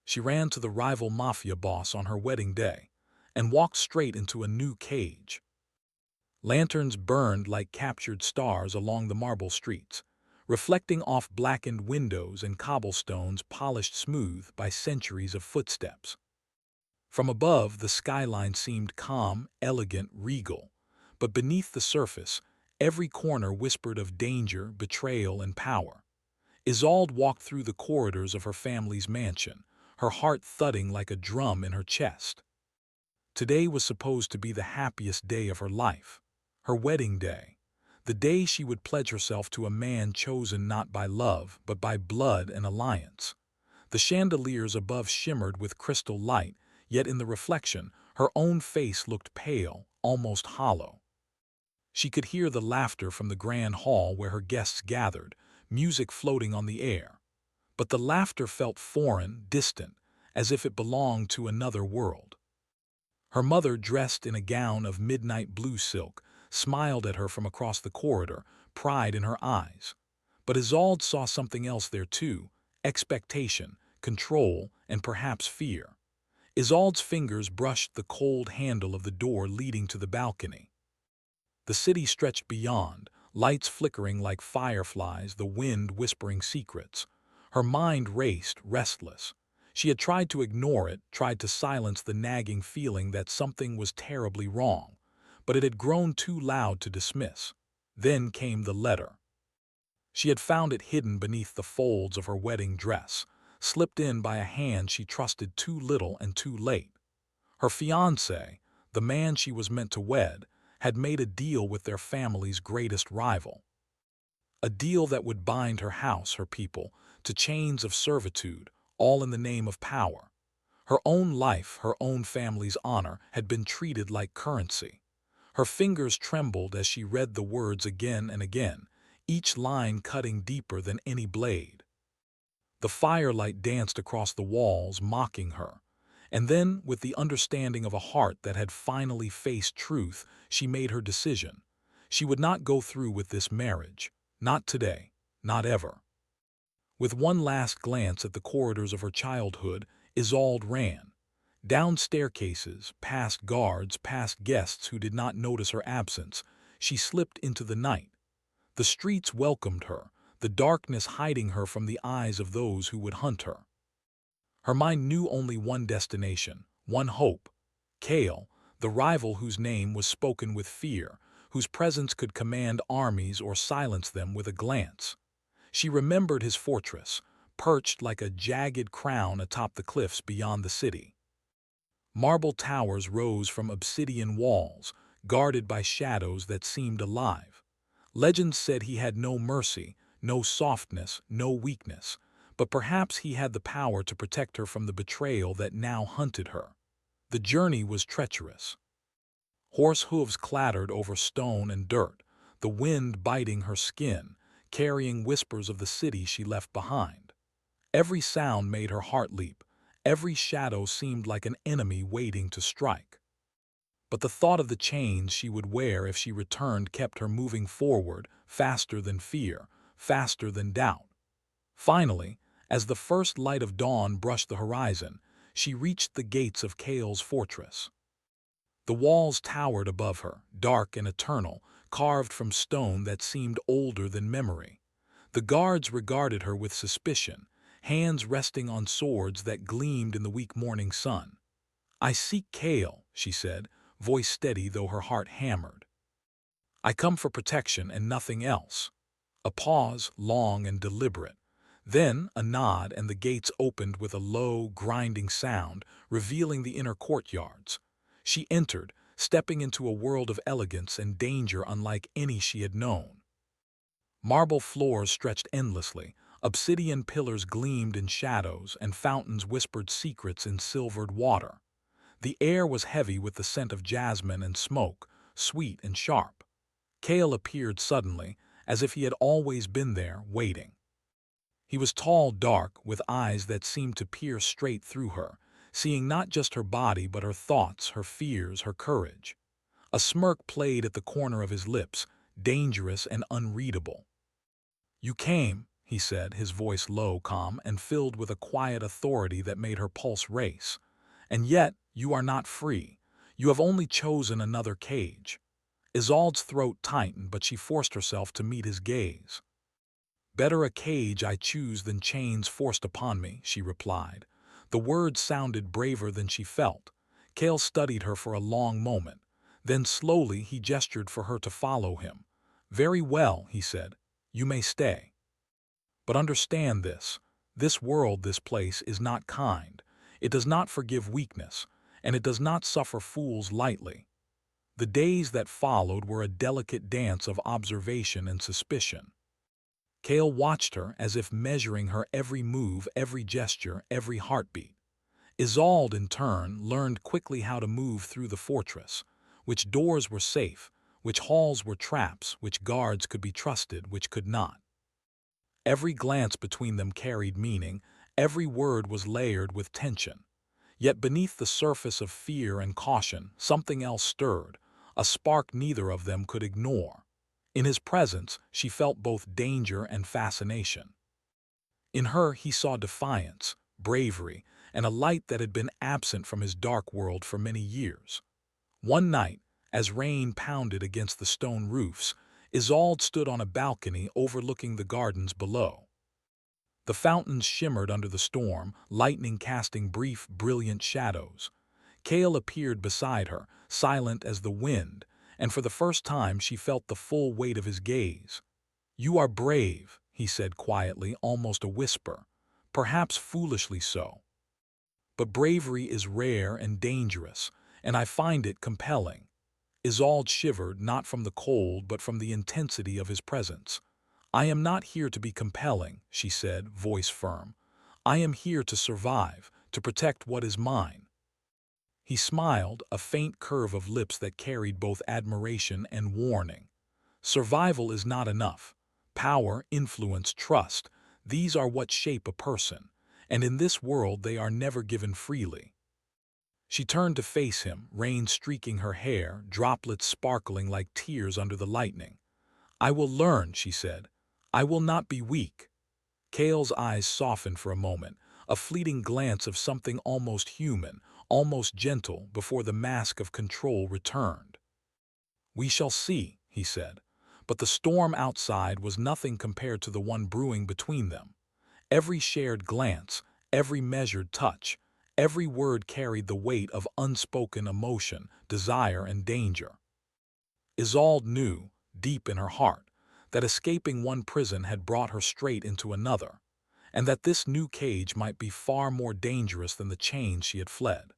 She ran to the rival Mafia boss on her wedding day and walked straight into a new cage. Lanterns burned like captured stars along the marble streets, reflecting off blackened windows and cobblestones polished smooth by centuries of footsteps. From above, the skyline seemed calm, elegant, regal, but beneath the surface, every corner whispered of danger, betrayal, and power. Isolde walked through the corridors of her family's mansion, her heart thudding like a drum in her chest. Today was supposed to be the happiest day of her life, her wedding day, the day she would pledge herself to a man chosen not by love but by blood and alliance. The chandeliers above shimmered with crystal light, yet in the reflection, her own face looked pale, almost hollow. She could hear the laughter from the grand hall where her guests gathered, music floating on the air. But the laughter felt foreign, distant, as if it belonged to another world. Her mother, dressed in a gown of midnight blue silk, smiled at her from across the corridor, pride in her eyes. But Isolde saw something else there too: expectation, control, and perhaps fear. Isolde's fingers brushed the cold handle of the door leading to the balcony. The city stretched beyond, lights flickering like fireflies, the wind whispering secrets. Her mind raced, restless. She had tried to ignore it, tried to silence the nagging feeling that something was terribly wrong, but it had grown too loud to dismiss. Then came the letter. She had found it hidden beneath the folds of her wedding dress, slipped in by a hand she trusted too little and too late. Her fiancé, the man she was meant to wed, had made a deal with their family's greatest rival. A deal that would bind her house, her people, to chains of servitude, all in the name of power. Her own life, her own family's honor, had been treated like currency. Her fingers trembled as she read the words again and again, each line cutting deeper than any blade. The firelight danced across the walls, mocking her. And then, with the understanding of a heart that had finally faced truth, she made her decision. She would not go through with this marriage. Not today. Not ever. With one last glance at the corridors of her childhood, Isolde ran. Down staircases, past guards, past guests who did not notice her absence, she slipped into the night. The streets welcomed her, the darkness hiding her from the eyes of those who would hunt her. Her mind knew only one destination, one hope: Cale, the rival whose name was spoken with fear, whose presence could command armies or silence them with a glance. She remembered his fortress, perched like a jagged crown atop the cliffs beyond the city. Marble towers rose from obsidian walls, guarded by shadows that seemed alive. Legends said he had no mercy, no softness, no weakness, but perhaps he had the power to protect her from the betrayal that now hunted her. The journey was treacherous. Horse hooves clattered over stone and dirt, the wind biting her skin, carrying whispers of the city she left behind. Every sound made her heart leap. Every shadow seemed like an enemy waiting to strike. But the thought of the chains she would wear if she returned kept her moving forward, faster than fear, faster than doubt. Finally, as the first light of dawn brushed the horizon, she reached the gates of Cale's fortress. The walls towered above her, dark and eternal, carved from stone that seemed older than memory. The guards regarded her with suspicion, hands resting on swords that gleamed in the weak morning sun. "I seek Cale," she said, voice steady though her heart hammered. "I come for protection and nothing else." A pause, long and deliberate. Then a nod, and the gates opened with a low, grinding sound, revealing the inner courtyards. She entered, stepping into a world of elegance and danger unlike any she had known. Marble floors stretched endlessly, obsidian pillars gleamed in shadows, and fountains whispered secrets in silvered water. The air was heavy with the scent of jasmine and smoke, sweet and sharp. Cale appeared suddenly, as if he had always been there, waiting. He was tall, dark, with eyes that seemed to peer straight through her, seeing not just her body but her thoughts, her fears, her courage. A smirk played at the corner of his lips, dangerous and unreadable. "You came," he said, his voice low, calm, and filled with a quiet authority that made her pulse race. "And yet, you are not free. You have only chosen another cage." Isolde's throat tightened, but she forced herself to meet his gaze. "Better a cage I choose than chains forced upon me," she replied. The words sounded braver than she felt. Cale studied her for a long moment. Then slowly he gestured for her to follow him. "Very well," he said. "You may stay. But understand this. This world, this place, is not kind. It does not forgive weakness, and it does not suffer fools lightly." The days that followed were a delicate dance of observation and suspicion. Cale watched her as if measuring her every move, every gesture, every heartbeat. Isolde, in turn, learned quickly how to move through the fortress, which doors were safe, which halls were traps, which guards could be trusted, which could not. Every glance between them carried meaning, every word was layered with tension. Yet beneath the surface of fear and caution, something else stirred, a spark neither of them could ignore. In his presence, she felt both danger and fascination. In her, he saw defiance, bravery, and a light that had been absent from his dark world for many years. One night, as rain pounded against the stone roofs, Isolde stood on a balcony overlooking the gardens below. The fountains shimmered under the storm, lightning casting brief, brilliant shadows. Cale appeared beside her, silent as the wind, and for the first time she felt the full weight of his gaze. "You are brave," he said quietly, almost a whisper, "perhaps foolishly so. But bravery is rare and dangerous, and I find it compelling." Isolde shivered, not from the cold but from the intensity of his presence. "I am not here to be compelling," she said, voice firm. "I am here to survive, to protect what is mine." He smiled, a faint curve of lips that carried both admiration and warning. "Survival is not enough. Power, influence, trust, these are what shape a person, and in this world they are never given freely." She turned to face him, rain streaking her hair, droplets sparkling like tears under the lightning. "I will learn," she said. "I will not be weak." Cale's eyes softened for a moment, a fleeting glance of something almost human, almost gentle, before the mask of control returned. "We shall see," he said. But the storm outside was nothing compared to the one brewing between them. Every shared glance, every measured touch, every word carried the weight of unspoken emotion, desire, and danger. Isolde knew, deep in her heart, that escaping one prison had brought her straight into another, and that this new cage might be far more dangerous than the chains she had fled.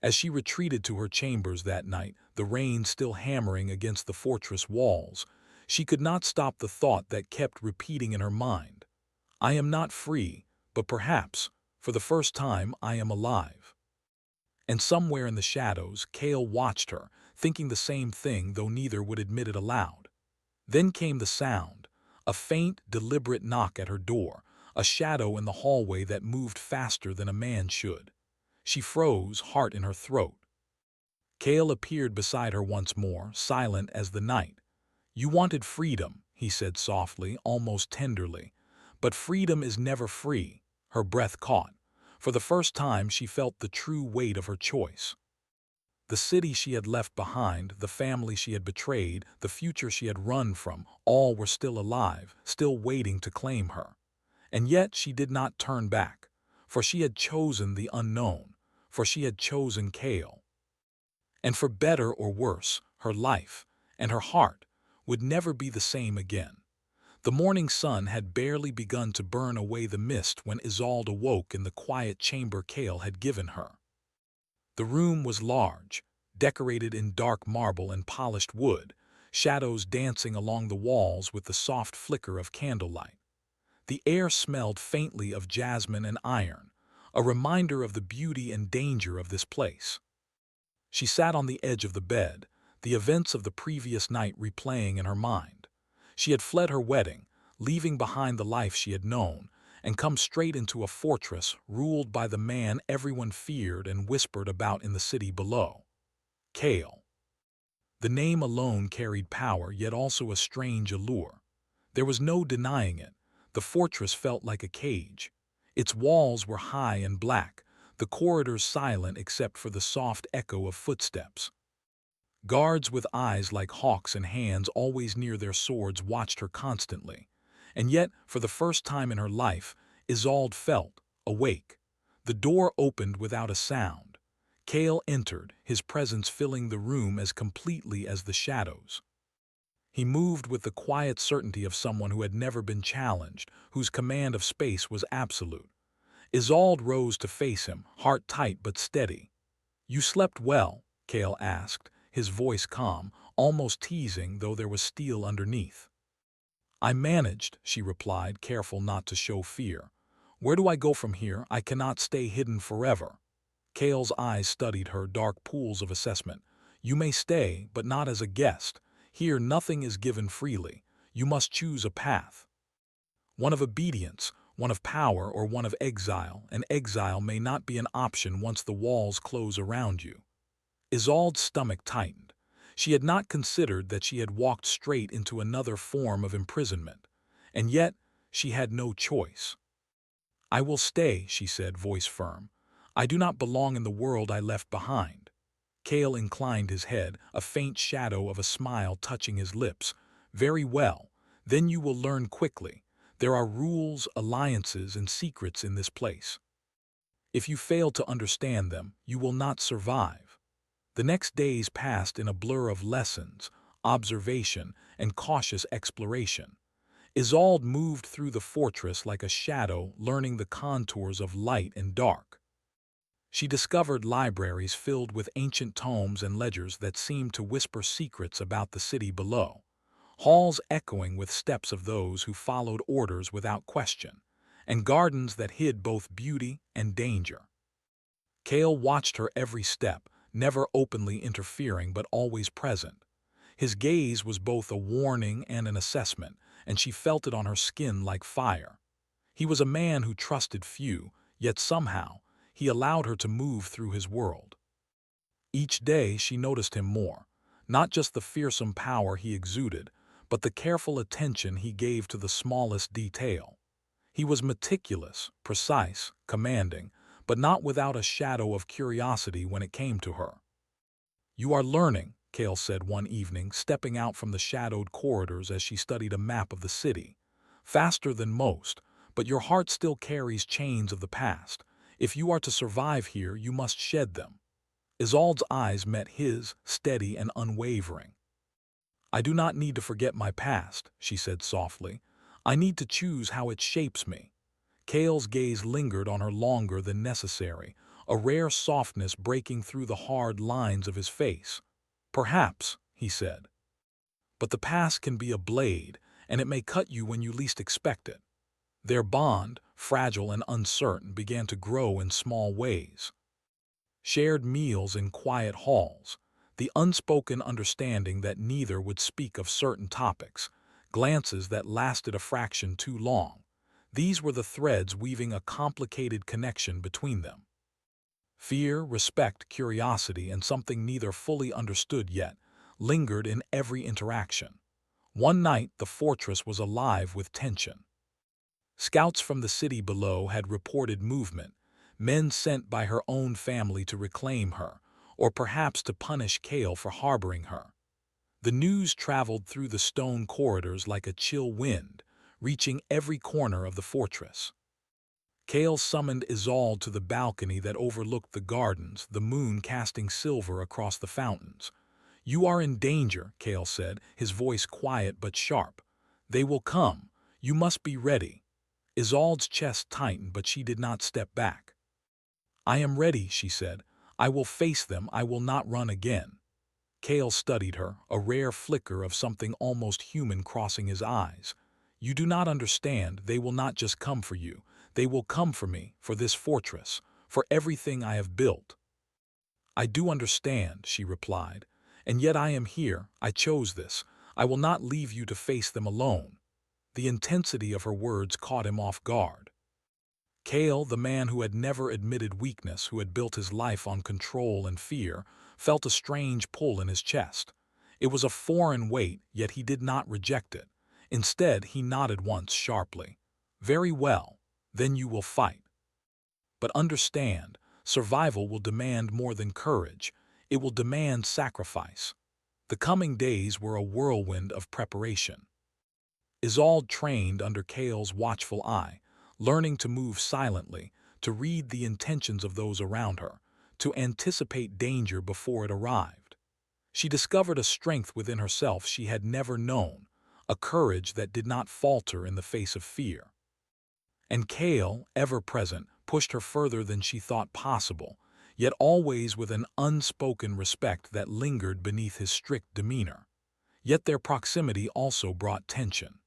As she retreated to her chambers that night, the rain still hammering against the fortress walls, she could not stop the thought that kept repeating in her mind. "I am not free, but perhaps, for the first time, I am alive." And somewhere in the shadows, Cale watched her, thinking the same thing, though neither would admit it aloud. Then came the sound, a faint, deliberate knock at her door, a shadow in the hallway that moved faster than a man should. She froze, heart in her throat. Cale appeared beside her once more, silent as the night. "You wanted freedom," he said softly, almost tenderly. "But freedom is never free." Her breath caught. For the first time she felt the true weight of her choice. The city she had left behind, the family she had betrayed, the future she had run from, all were still alive, still waiting to claim her. And yet she did not turn back, for she had chosen the unknown, for she had chosen Cale. And for better or worse, her life, and her heart, would never be the same again. The morning sun had barely begun to burn away the mist when Isolde awoke in the quiet chamber Cale had given her. The room was large, decorated in dark marble and polished wood, shadows dancing along the walls with the soft flicker of candlelight. The air smelled faintly of jasmine and iron, a reminder of the beauty and danger of this place. She sat on the edge of the bed, the events of the previous night replaying in her mind. She had fled her wedding, leaving behind the life she had known, and come straight into a fortress ruled by the man everyone feared and whispered about in the city below. Cale. The name alone carried power, yet also a strange allure. There was no denying it. The fortress felt like a cage. Its walls were high and black, the corridors silent except for the soft echo of footsteps. Guards with eyes like hawks and hands always near their swords watched her constantly. And yet, for the first time in her life, Isolde felt awake. The door opened without a sound. Cale entered, his presence filling the room as completely as the shadows. He moved with the quiet certainty of someone who had never been challenged, whose command of space was absolute. Isolde rose to face him, heart tight but steady. "You slept well?" Cale asked, his voice calm, almost teasing though there was steel underneath. "I managed," she replied, careful not to show fear. "Where do I go from here? I cannot stay hidden forever." Cale's eyes studied her, dark pools of assessment. "You may stay, but not as a guest. Here nothing is given freely. You must choose a path. One of obedience, one of power, or one of exile, and exile may not be an option once the walls close around you." Isolde's stomach tightened. She had not considered that she had walked straight into another form of imprisonment. And yet, she had no choice. "I will stay," she said, voice firm. "I do not belong in the world I left behind." Cale inclined his head, a faint shadow of a smile touching his lips. "Very well. Then you will learn quickly. There are rules, alliances, and secrets in this place. If you fail to understand them, you will not survive." The next days passed in a blur of lessons, observation, and cautious exploration. Isolde moved through the fortress like a shadow, learning the contours of light and dark. She discovered libraries filled with ancient tomes and ledgers that seemed to whisper secrets about the city below, halls echoing with steps of those who followed orders without question, and gardens that hid both beauty and danger. Cale watched her every step, never openly interfering but always present. His gaze was both a warning and an assessment, and she felt it on her skin like fire. He was a man who trusted few, yet somehow, he allowed her to move through his world. Each day she noticed him more, not just the fearsome power he exuded, but the careful attention he gave to the smallest detail. He was meticulous, precise, commanding, but not without a shadow of curiosity when it came to her. "You are learning," Cale said one evening, stepping out from the shadowed corridors as she studied a map of the city. "Faster than most, but your heart still carries chains of the past. If you are to survive here, you must shed them." Isolde's eyes met his, steady and unwavering. "I do not need to forget my past," she said softly. "I need to choose how it shapes me." Cale's gaze lingered on her longer than necessary, a rare softness breaking through the hard lines of his face. "Perhaps," he said. "But the past can be a blade, and it may cut you when you least expect it." Their bond, fragile and uncertain, began to grow in small ways. Shared meals in quiet halls, the unspoken understanding that neither would speak of certain topics, glances that lasted a fraction too long. These were the threads weaving a complicated connection between them. Fear, respect, curiosity, and something neither fully understood yet lingered in every interaction. One night, the fortress was alive with tension. Scouts from the city below had reported movement, men sent by her own family to reclaim her, or perhaps to punish Cale for harboring her. The news traveled through the stone corridors like a chill wind, reaching every corner of the fortress. Cale summoned Isolde to the balcony that overlooked the gardens, the moon casting silver across the fountains. "You are in danger," Cale said, his voice quiet but sharp. "They will come. You must be ready." Isolde's chest tightened, but she did not step back. "I am ready," she said. "I will face them. I will not run again." Cale studied her, a rare flicker of something almost human crossing his eyes. "You do not understand. They will not just come for you. They will come for me, for this fortress, for everything I have built." "I do understand," she replied. "And yet I am here. I chose this. I will not leave you to face them alone." The intensity of her words caught him off guard. Cale, the man who had never admitted weakness, who had built his life on control and fear, felt a strange pull in his chest. It was a foreign weight, yet he did not reject it. Instead, he nodded once sharply. Very well, then you will fight. But understand, survival will demand more than courage. It will demand sacrifice. The coming days were a whirlwind of preparation. Isolde trained under Kale's watchful eye, learning to move silently, to read the intentions of those around her, to anticipate danger before it arrived. She discovered a strength within herself she had never known, a courage that did not falter in the face of fear. And Kale, ever present, pushed her further than she thought possible, yet always with an unspoken respect that lingered beneath his strict demeanor. Yet their proximity also brought tension.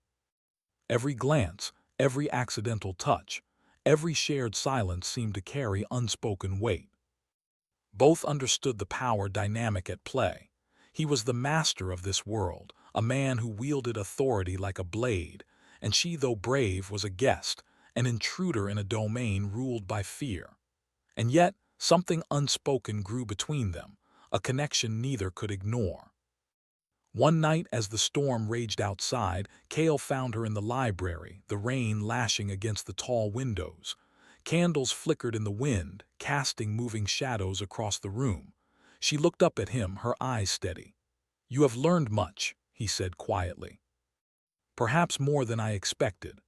Every glance, every accidental touch, every shared silence seemed to carry unspoken weight. Both understood the power dynamic at play. He was the master of this world, a man who wielded authority like a blade, and she, though brave, was a guest, an intruder in a domain ruled by fear. And yet, something unspoken grew between them, a connection neither could ignore. One night, as the storm raged outside, Kale found her in the library, the rain lashing against the tall windows. Candles flickered in the wind, casting moving shadows across the room. She looked up at him, her eyes steady. "You have learned much," he said quietly. "Perhaps more than I expected."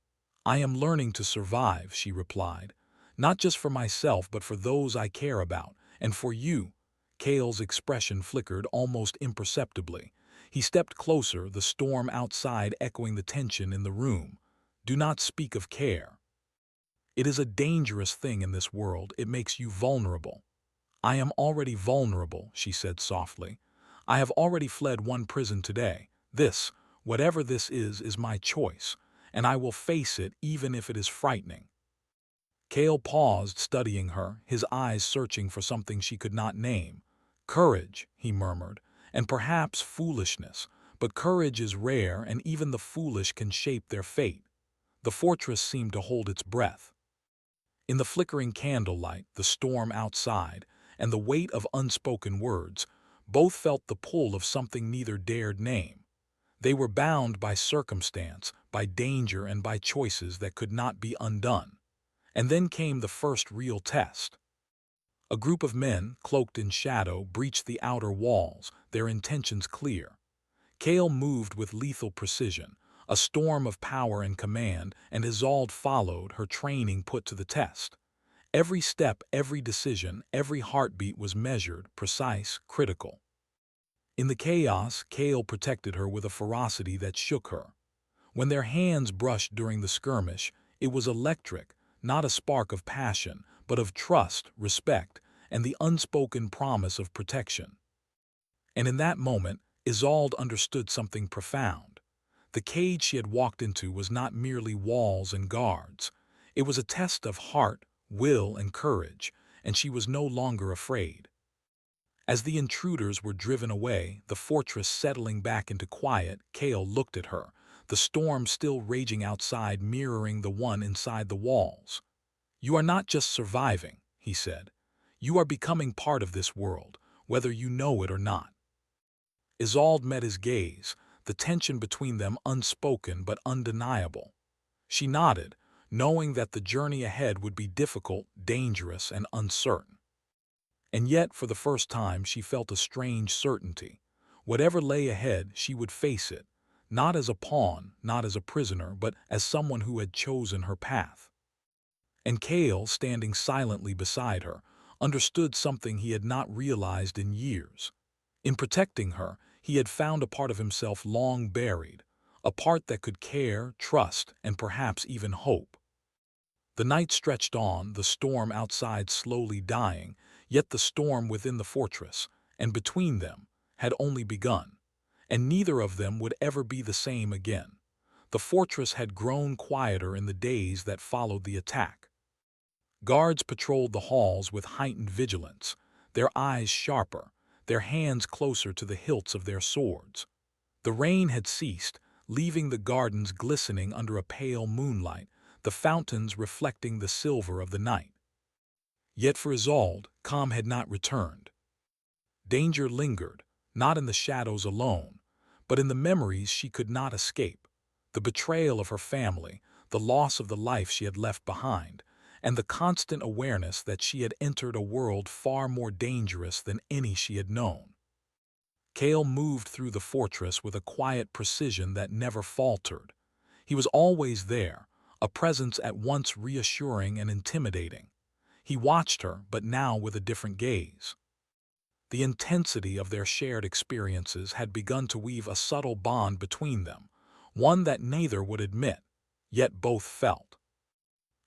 "I am learning to survive," she replied. "Not just for myself, but for those I care about, and for you." Kale's expression flickered almost imperceptibly. He stepped closer, the storm outside echoing the tension in the room. "Do not speak of care. It is a dangerous thing in this world. It makes you vulnerable." "I am already vulnerable," she said softly. "I have already fled one prison today. This, whatever this is my choice, and I will face it even if it is frightening." Kale paused, studying her, his eyes searching for something she could not name. "Courage," he murmured, "and perhaps foolishness, but courage is rare, and even the foolish can shape their fate." The fortress seemed to hold its breath. In the flickering candlelight, the storm outside, and the weight of unspoken words, both felt the pull of something neither dared name. They were bound by circumstance, by danger, and by choices that could not be undone. And then came the first real test. A group of men, cloaked in shadow, breached the outer walls, their intentions clear. Kale moved with lethal precision, a storm of power and command, and Isolde followed, her training put to the test. Every step, every decision, every heartbeat was measured, precise, critical. In the chaos, Kale protected her with a ferocity that shook her. When their hands brushed during the skirmish, it was electric, not a spark of passion, but of trust, respect, and the unspoken promise of protection. And in that moment, Isolde understood something profound. The cage she had walked into was not merely walls and guards. It was a test of heart, will, and courage, and she was no longer afraid. As the intruders were driven away, the fortress settling back into quiet, Kale looked at her, the storm still raging outside mirroring the one inside the walls. "You are not just surviving," he said. "You are becoming part of this world, whether you know it or not." Isolde met his gaze, the tension between them unspoken but undeniable. She nodded, knowing that the journey ahead would be difficult, dangerous, and uncertain. And yet, for the first time, she felt a strange certainty. Whatever lay ahead, she would face it, not as a pawn, not as a prisoner, but as someone who had chosen her path. And Kale, standing silently beside her, understood something he had not realized in years. In protecting her, he had found a part of himself long buried, a part that could care, trust, and perhaps even hope. The night stretched on, the storm outside slowly dying, yet the storm within the fortress, and between them, had only begun. And neither of them would ever be the same again. The fortress had grown quieter in the days that followed the attack. Guards patrolled the halls with heightened vigilance, their eyes sharper, their hands closer to the hilts of their swords. The rain had ceased, leaving the gardens glistening under a pale moonlight, the fountains reflecting the silver of the night. Yet for Isolde, calm had not returned. Danger lingered, not in the shadows alone, but in the memories she could not escape. The betrayal of her family, the loss of the life she had left behind, and the constant awareness that she had entered a world far more dangerous than any she had known. Kale moved through the fortress with a quiet precision that never faltered. He was always there, a presence at once reassuring and intimidating. He watched her, but now with a different gaze. The intensity of their shared experiences had begun to weave a subtle bond between them, one that neither would admit, yet both felt.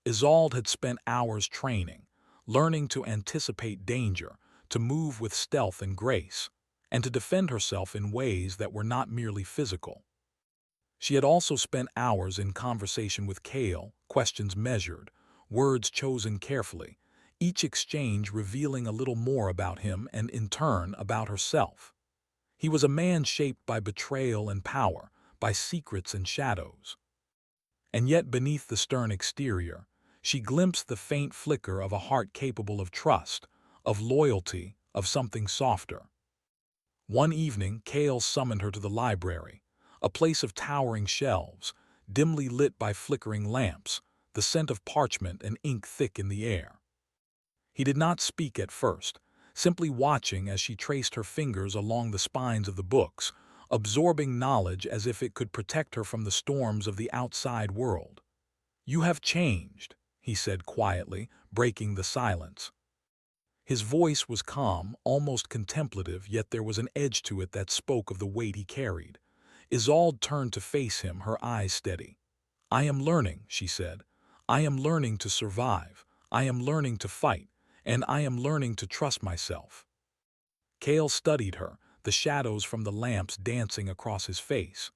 Isolde had spent hours training, learning to anticipate danger, to move with stealth and grace, and to defend herself in ways that were not merely physical. She had also spent hours in conversation with Kale, questions measured, words chosen carefully, each exchange revealing a little more about him and, in turn, about herself. He was a man shaped by betrayal and power, by secrets and shadows. And yet beneath the stern exterior, she glimpsed the faint flicker of a heart capable of trust, of loyalty, of something softer. One evening, Kale summoned her to the library, a place of towering shelves, dimly lit by flickering lamps, the scent of parchment and ink thick in the air. He did not speak at first, simply watching as she traced her fingers along the spines of the books, absorbing knowledge as if it could protect her from the storms of the outside world. "You have changed," he said quietly, breaking the silence. His voice was calm, almost contemplative, yet there was an edge to it that spoke of the weight he carried. Isolde turned to face him, her eyes steady. "I am learning," she said. "I am learning to survive. I am learning to fight. And I am learning to trust myself." Kale studied her, the shadows from the lamps dancing across his face.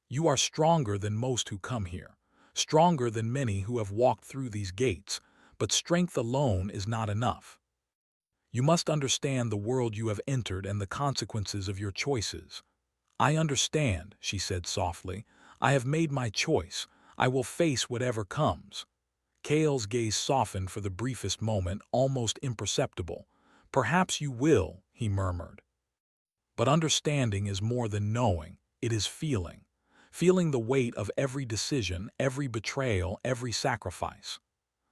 "You are stronger than most who come here, stronger than many who have walked through these gates, but strength alone is not enough. You must understand the world you have entered and the consequences of your choices." "I understand," she said softly. "I have made my choice. I will face whatever comes." Kale's gaze softened for the briefest moment, almost imperceptible. "Perhaps you will," he murmured. "But understanding is more than knowing, it is feeling. Feeling the weight of every decision, every betrayal, every sacrifice."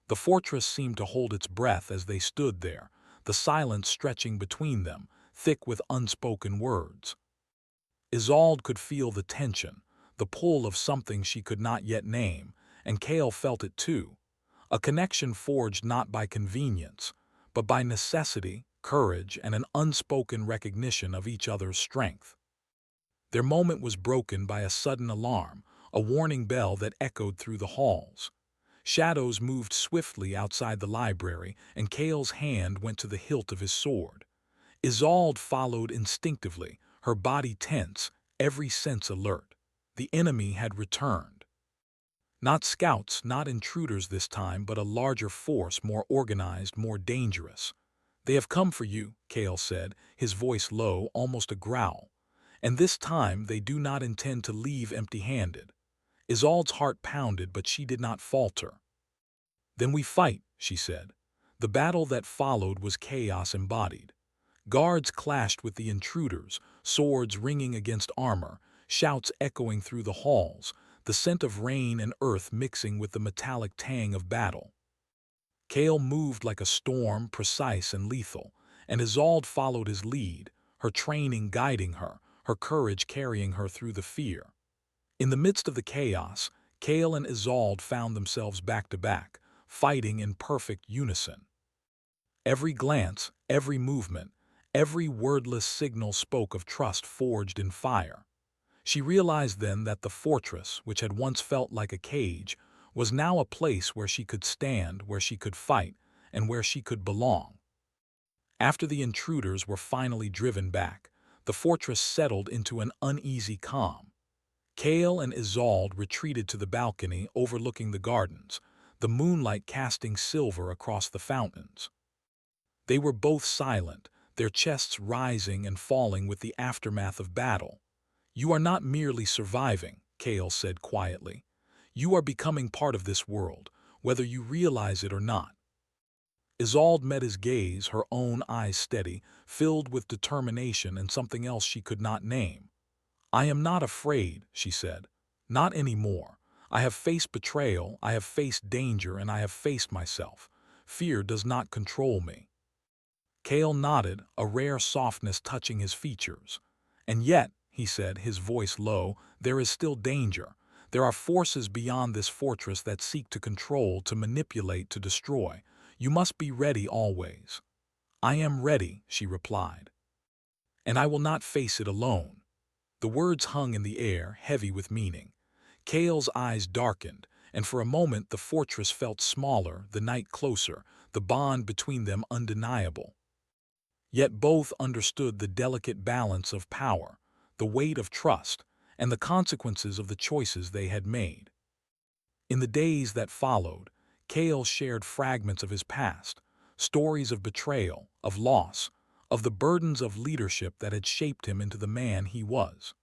The fortress seemed to hold its breath as they stood there, the silence stretching between them, thick with unspoken words. Isolde could feel the tension, the pull of something she could not yet name, and Kale felt it too. A connection forged not by convenience, but by necessity, courage, and an unspoken recognition of each other's strength. Their moment was broken by a sudden alarm, a warning bell that echoed through the halls. Shadows moved swiftly outside the library, and Kale's hand went to the hilt of his sword. Isolde followed instinctively, her body tense, every sense alert. The enemy had returned. Not scouts, not intruders this time, but a larger force, more organized, more dangerous. "They have come for you," Kale said, his voice low, almost a growl. "And this time they do not intend to leave empty-handed." Isolde's heart pounded, but she did not falter. "Then we fight," she said. The battle that followed was chaos embodied. Guards clashed with the intruders, swords ringing against armor, shouts echoing through the halls, the scent of rain and earth mixing with the metallic tang of battle. Kale moved like a storm, precise and lethal, and Isolde followed his lead, her training guiding her, her courage carrying her through the fear. In the midst of the chaos, Kale and Isolde found themselves back to back, fighting in perfect unison. Every glance, every movement, every wordless signal spoke of trust forged in fire. She realized then that the fortress, which had once felt like a cage, was now a place where she could stand, where she could fight, and where she could belong. After the intruders were finally driven back, the fortress settled into an uneasy calm. Kale and Isolde retreated to the balcony overlooking the gardens, the moonlight casting silver across the fountains. They were both silent, their chests rising and falling with the aftermath of battle. "You are not merely surviving," Kale said quietly. "You are becoming part of this world, whether you realize it or not." Isolde met his gaze, her own eyes steady, filled with determination and something else she could not name. "I am not afraid," she said. "Not anymore. I have faced betrayal, I have faced danger, and I have faced myself. Fear does not control me. Cale nodded, a rare softness touching his features. And yet, he said, his voice low, there is still danger. There are forces beyond this fortress that seek to control, to manipulate, to destroy. You must be ready always. I am ready, she replied. And I will not face it alone. The words hung in the air, heavy with meaning. Cale's eyes darkened, and for a moment the fortress felt smaller, the night closer, the bond between them undeniable. Yet both understood the delicate balance of power, the weight of trust, and the consequences of the choices they had made. In the days that followed, Cale shared fragments of his past, stories of betrayal, of loss, of the burdens of leadership that had shaped him into the man he was.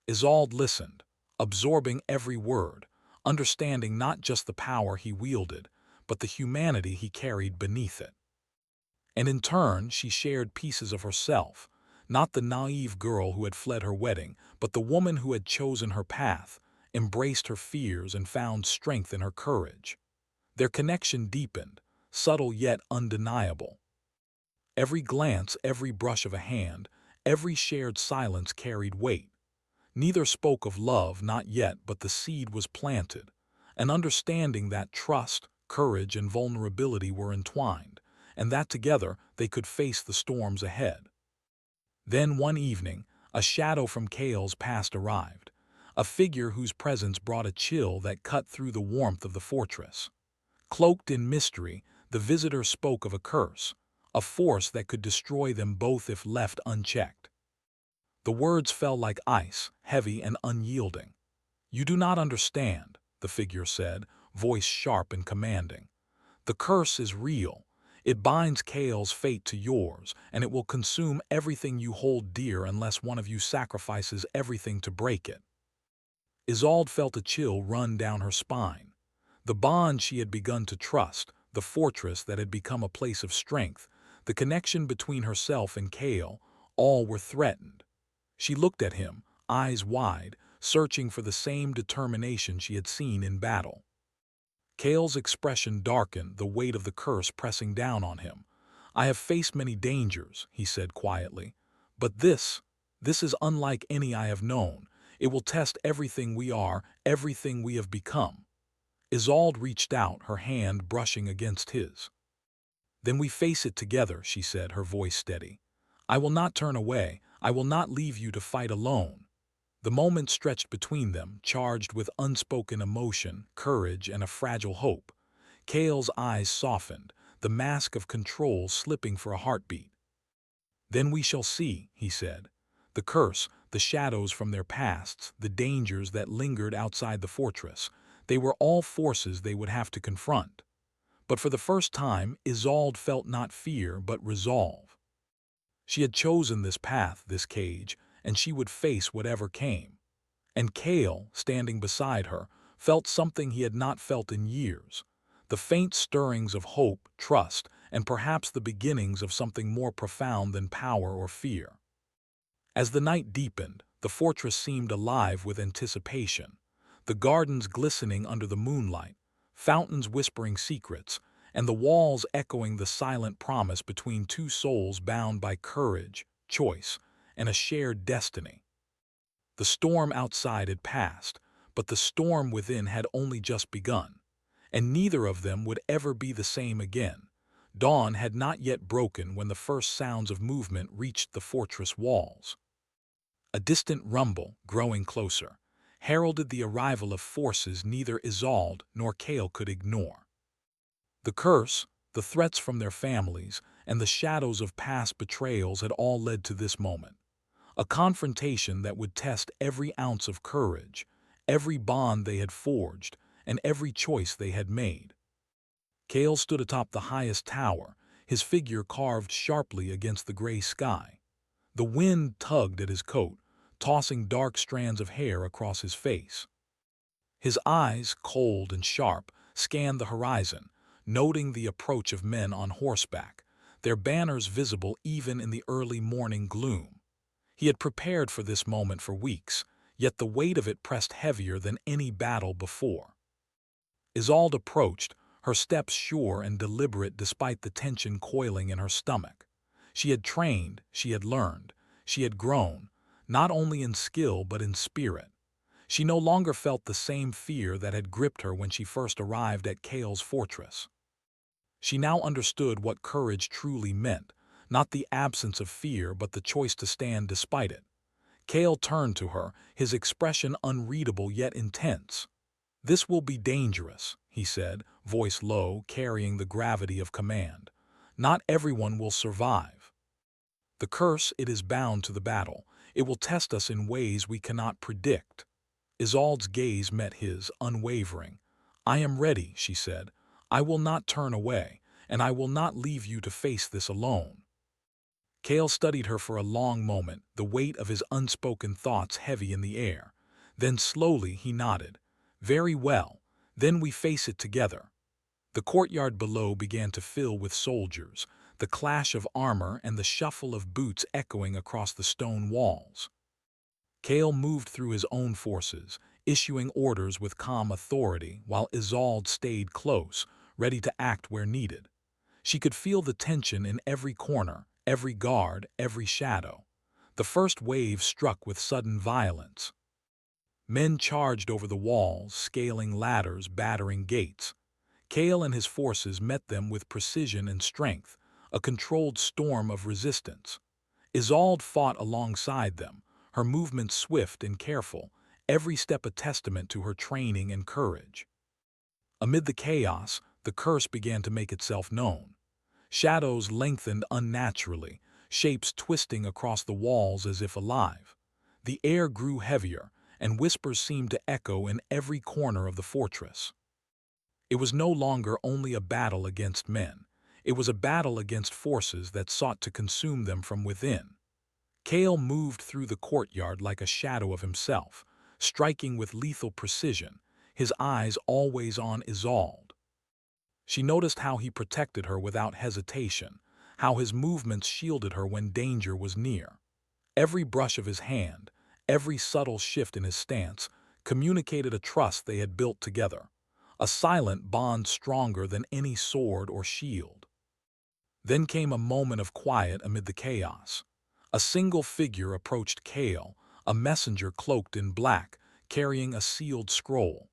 Isolde listened, absorbing every word, understanding not just the power he wielded, but the humanity he carried beneath it. And in turn, she shared pieces of herself, not the naive girl who had fled her wedding, but the woman who had chosen her path, embraced her fears, and found strength in her courage. Their connection deepened, subtle yet undeniable. Every glance, every brush of a hand, every shared silence carried weight. Neither spoke of love, not yet, but the seed was planted, an understanding that trust, courage, and vulnerability were entwined, and that together they could face the storms ahead. Then one evening, a shadow from Cale's past arrived, a figure whose presence brought a chill that cut through the warmth of the fortress. Cloaked in mystery, the visitor spoke of a curse, a force that could destroy them both if left unchecked. The words fell like ice, heavy and unyielding. "You do not understand," the figure said, voice sharp and commanding. "The curse is real. It binds Cale's fate to yours, and it will consume everything you hold dear unless one of you sacrifices everything to break it." Isolde felt a chill run down her spine. The bond she had begun to trust, the fortress that had become a place of strength, the connection between herself and Cale, all were threatened. She looked at him, eyes wide, searching for the same determination she had seen in battle. Cale's expression darkened, the weight of the curse pressing down on him. "I have faced many dangers," he said quietly, "but this is unlike any I have known. It will test everything we are, everything we have become." Isolde reached out, her hand brushing against his. "Then we face it together," she said, her voice steady. "I will not turn away. I will not leave you to fight alone." The moment stretched between them, charged with unspoken emotion, courage, and a fragile hope. Cale's eyes softened, the mask of control slipping for a heartbeat. "Then we shall see," he said. The curse, the shadows from their pasts, the dangers that lingered outside the fortress, they were all forces they would have to confront. But for the first time, Isolde felt not fear, but resolve. She had chosen this path, this cage, and she would face whatever came. And Cale, standing beside her, felt something he had not felt in years, the faint stirrings of hope, trust, and perhaps the beginnings of something more profound than power or fear. As the night deepened, the fortress seemed alive with anticipation, the gardens glistening under the moonlight, fountains whispering secrets, and the walls echoing the silent promise between two souls bound by courage, choice, and a shared destiny. The storm outside had passed, but the storm within had only just begun, and neither of them would ever be the same again. Dawn had not yet broken when the first sounds of movement reached the fortress walls. A distant rumble, growing closer, heralded the arrival of forces neither Isolde nor Cale could ignore. The curse, the threats from their families, and the shadows of past betrayals had all led to this moment. A confrontation that would test every ounce of courage, every bond they had forged, and every choice they had made. Cale stood atop the highest tower, his figure carved sharply against the gray sky. The wind tugged at his coat, tossing dark strands of hair across his face. His eyes, cold and sharp, scanned the horizon, noting the approach of men on horseback, their banners visible even in the early morning gloom. He had prepared for this moment for weeks, yet the weight of it pressed heavier than any battle before. Isolde approached, her steps sure and deliberate despite the tension coiling in her stomach. She had trained, she had learned, she had grown, not only in skill but in spirit. She no longer felt the same fear that had gripped her when she first arrived at Kale's fortress. She now understood what courage truly meant, not the absence of fear but the choice to stand despite it. Kale turned to her, his expression unreadable yet intense. "This will be dangerous," he said, voice low, carrying the gravity of command. "Not everyone will survive. The curse, it is bound to the battle. It will test us in ways we cannot predict." Isolde's gaze met his, unwavering. "I am ready," she said. "I will not turn away, and I will not leave you to face this alone." Kale studied her for a long moment, the weight of his unspoken thoughts heavy in the air. Then slowly he nodded. "Very well, then we face it together." The courtyard below began to fill with soldiers, the clash of armor and the shuffle of boots echoing across the stone walls. Kale moved through his own forces, issuing orders with calm authority, while Isolde stayed close, ready to act where needed. She could feel the tension in every corner, every guard, every shadow. The first wave struck with sudden violence. Men charged over the walls, scaling ladders, battering gates. Kale and his forces met them with precision and strength, a controlled storm of resistance. Isolde fought alongside them, her movements swift and careful, every step a testament to her training and courage. Amid the chaos, the curse began to make itself known. Shadows lengthened unnaturally, shapes twisting across the walls as if alive. The air grew heavier, and whispers seemed to echo in every corner of the fortress. It was no longer only a battle against men. It was a battle against forces that sought to consume them from within. Kale moved through the courtyard like a shadow of himself, striking with lethal precision, his eyes always on Isolde. She noticed how he protected her without hesitation, how his movements shielded her when danger was near. Every brush of his hand, every subtle shift in his stance, communicated a trust they had built together, a silent bond stronger than any sword or shield. Then came a moment of quiet amid the chaos. A single figure approached Kale, a messenger cloaked in black, carrying a sealed scroll.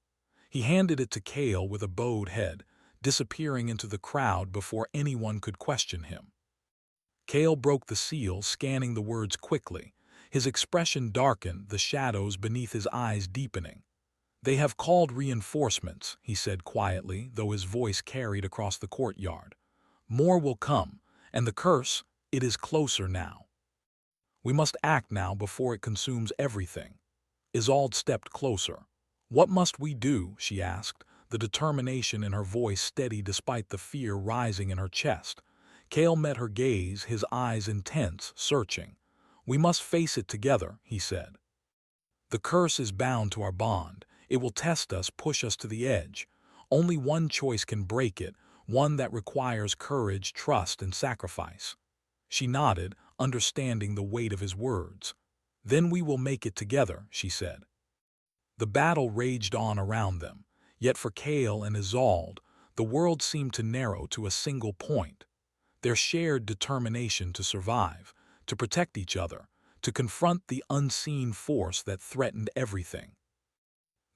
He handed it to Kale with a bowed head, disappearing into the crowd before anyone could question him. Kale broke the seal, scanning the words quickly. His expression darkened, the shadows beneath his eyes deepening. "They have called reinforcements," he said quietly, though his voice carried across the courtyard. "More will come, and the curse, it is closer now. We must act now before it consumes everything." Isolde stepped closer. "What must we do?" she asked, the determination in her voice steady despite the fear rising in her chest. Kale met her gaze, his eyes intense, searching. "We must face it together," he said. "The curse is bound to our bond. It will test us, push us to the edge. Only one choice can break it, one that requires courage, trust, and sacrifice." She nodded, understanding the weight of his words. "Then we will make it together," she said. The battle raged on around them, yet for Kale and Isolde, the world seemed to narrow to a single point. Their shared determination to survive, to protect each other, to confront the unseen force that threatened everything.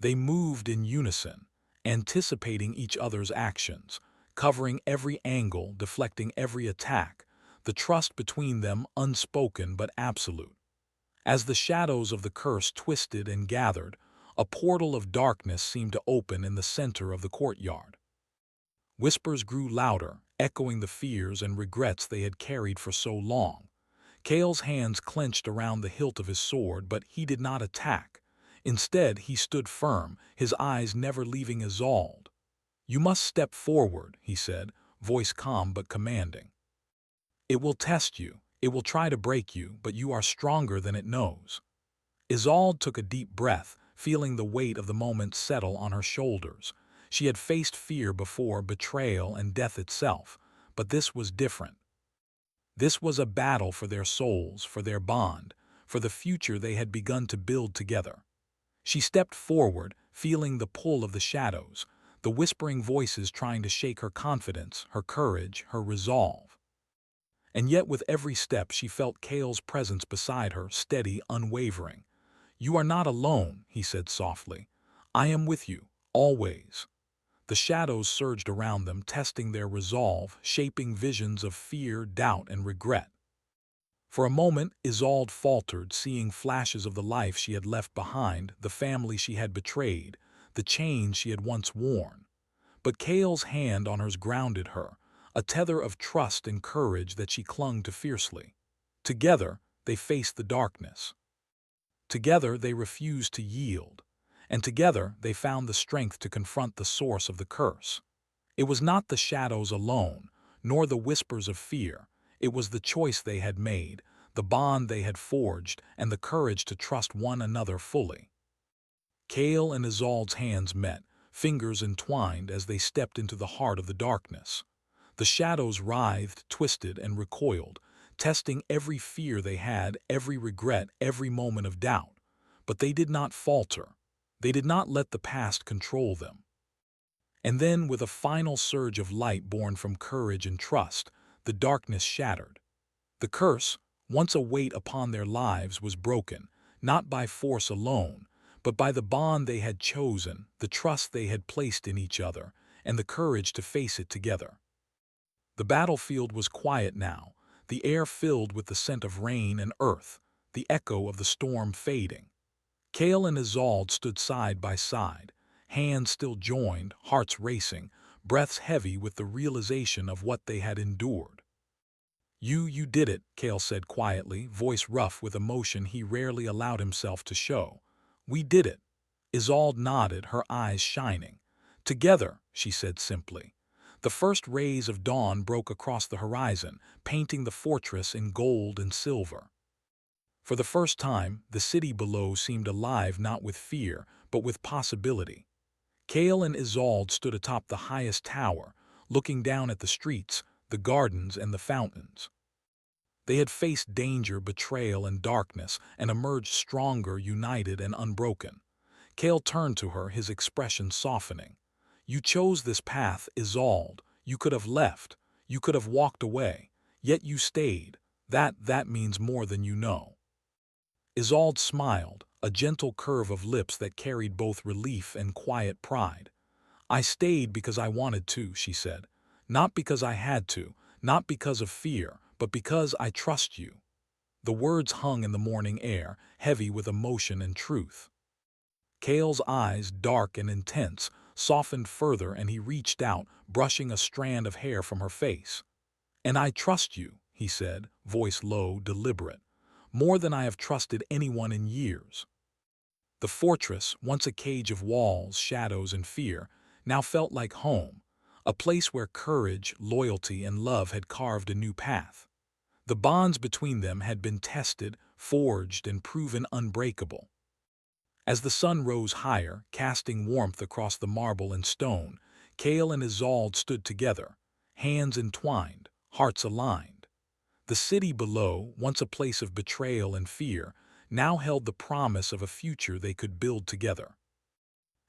They moved in unison, anticipating each other's actions, covering every angle, deflecting every attack, the trust between them unspoken but absolute. As the shadows of the curse twisted and gathered, a portal of darkness seemed to open in the center of the courtyard. Whispers grew louder, echoing the fears and regrets they had carried for so long. Kale's hands clenched around the hilt of his sword, but he did not attack. Instead, he stood firm, his eyes never leaving Isolde. "You must step forward," he said, voice calm but commanding. "It will test you, it will try to break you, but you are stronger than it knows." Isolde took a deep breath, feeling the weight of the moment settle on her shoulders. She had faced fear before, betrayal and death itself, but this was different. This was a battle for their souls, for their bond, for the future they had begun to build together. She stepped forward, feeling the pull of the shadows, the whispering voices trying to shake her confidence, her courage, her resolve. And yet with every step she felt Kale's presence beside her, steady, unwavering. "You are not alone," he said softly. "I am with you, always." The shadows surged around them, testing their resolve, shaping visions of fear, doubt, and regret. For a moment, Isolde faltered, seeing flashes of the life she had left behind, the family she had betrayed, the chains she had once worn. But Kale's hand on hers grounded her, a tether of trust and courage that she clung to fiercely. Together, they faced the darkness. Together, they refused to yield. And together, they found the strength to confront the source of the curse. It was not the shadows alone, nor the whispers of fear. It was the choice they had made, the bond they had forged, and the courage to trust one another fully. Kale and Isolde's hands met, fingers entwined as they stepped into the heart of the darkness. The shadows writhed, twisted, and recoiled, testing every fear they had, every regret, every moment of doubt. But they did not falter. They did not let the past control them. And then, with a final surge of light born from courage and trust, the darkness shattered. The curse, once a weight upon their lives, was broken, not by force alone, but by the bond they had chosen, the trust they had placed in each other, and the courage to face it together. The battlefield was quiet now, the air filled with the scent of rain and earth, the echo of the storm fading. Kale and Isolde stood side by side, hands still joined, hearts racing, breaths heavy with the realization of what they had endured. You did it," Kale said quietly, voice rough with emotion he rarely allowed himself to show. "We did it." Isolde nodded, her eyes shining. "Together," she said simply. The first rays of dawn broke across the horizon, painting the fortress in gold and silver. For the first time, the city below seemed alive not with fear, but with possibility. Kale and Isolde stood atop the highest tower, looking down at the streets, the gardens, and the fountains. They had faced danger, betrayal, and darkness, and emerged stronger, united, and unbroken. Kale turned to her, his expression softening. "You chose this path, Isolde. You could have left. You could have walked away. Yet you stayed. That means more than you know." Isolde smiled, a gentle curve of lips that carried both relief and quiet pride. "I stayed because I wanted to," she said. "Not because I had to, not because of fear, but because I trust you." The words hung in the morning air, heavy with emotion and truth. Kale's eyes, dark and intense, softened further, and he reached out, brushing a strand of hair from her face. "And I trust you," he said, voice low, deliberate. "More than I have trusted anyone in years." The fortress, once a cage of walls, shadows, and fear, now felt like home, a place where courage, loyalty, and love had carved a new path. The bonds between them had been tested, forged, and proven unbreakable. As the sun rose higher, casting warmth across the marble and stone, Kale and Isolde stood together, hands entwined, hearts aligned. The city below, once a place of betrayal and fear, now held the promise of a future they could build together.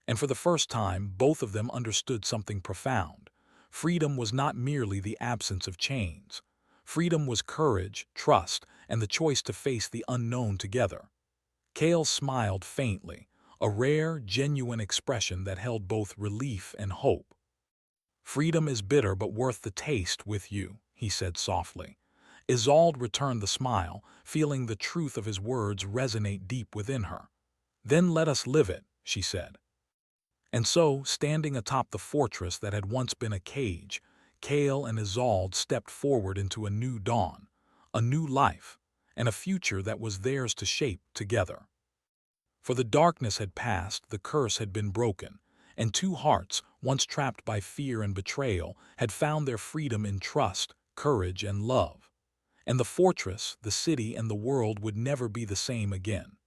And for the first time, both of them understood something profound. Freedom was not merely the absence of chains. Freedom was courage, trust, and the choice to face the unknown together. Kale smiled faintly, a rare, genuine expression that held both relief and hope. "Freedom is bitter but worth the taste with you," he said softly. Isolde returned the smile, feeling the truth of his words resonate deep within her. "Then let us live it," she said. And so, standing atop the fortress that had once been a cage, Kale and Isolde stepped forward into a new dawn, a new life, and a future that was theirs to shape together. For the darkness had passed, the curse had been broken, and two hearts, once trapped by fear and betrayal, had found their freedom in trust, courage, and love. And the fortress, the city, and the world would never be the same again.